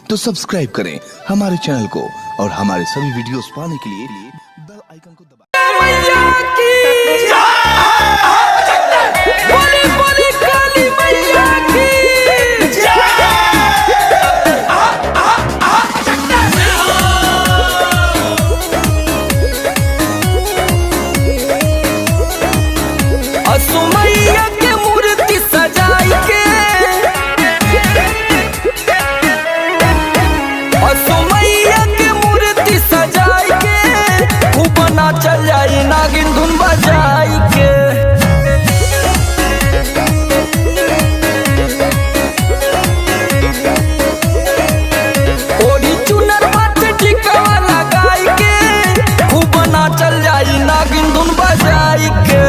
तो सब्सक्राइब करें हमारे चैनल को और हमारे सभी वीडियोस पाने के लिए बेल आइकन को दबाएं। असुमैया के मूर्ति सजाई के, असुमैया के मूर्ति सजाई के, खूब नाचल जाई नागिन धुन बजाई के। ओढ़ी चुनर माथे टिकवा लगाई के, खूब नाचल जाई नागिन धुन बजाई के।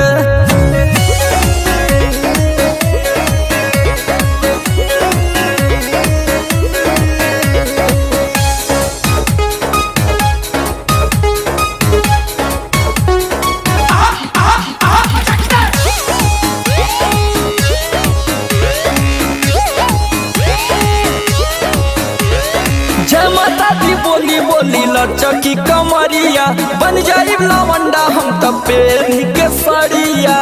जय माता दी बोली बोली लचकी कमरिया, बन जाई लवंडा हम तब पेनी के सड़िया।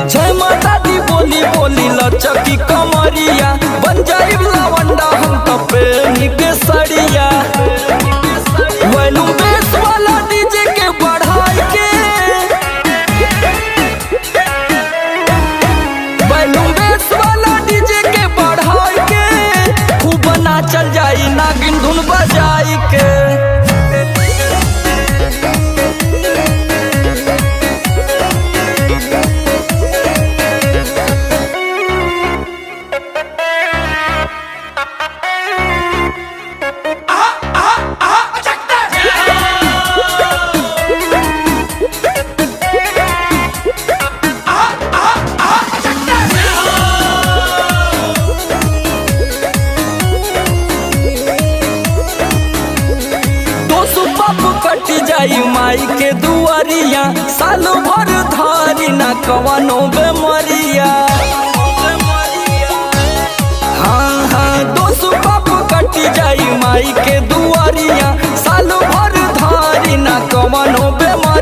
जय माता दी बोली बोली लचकी कमरिया, बन जाई लवंडा हम तब पेनी के सड़िया। वैलू बेस वाला डीजे के बढ़ाई के, वैलू बेस वाला डीजे के बढ़ाई के, खूब नाचल जाई नागिन धुन बजाई के। कटी जाई माई के दुआरिया, साल भर धारी ना कवनो बेमरिया। हाँ हाँ दोसु बाप कटी जाई माई के दुआरिया, साल भर धारी ना कवनो बेमरिया।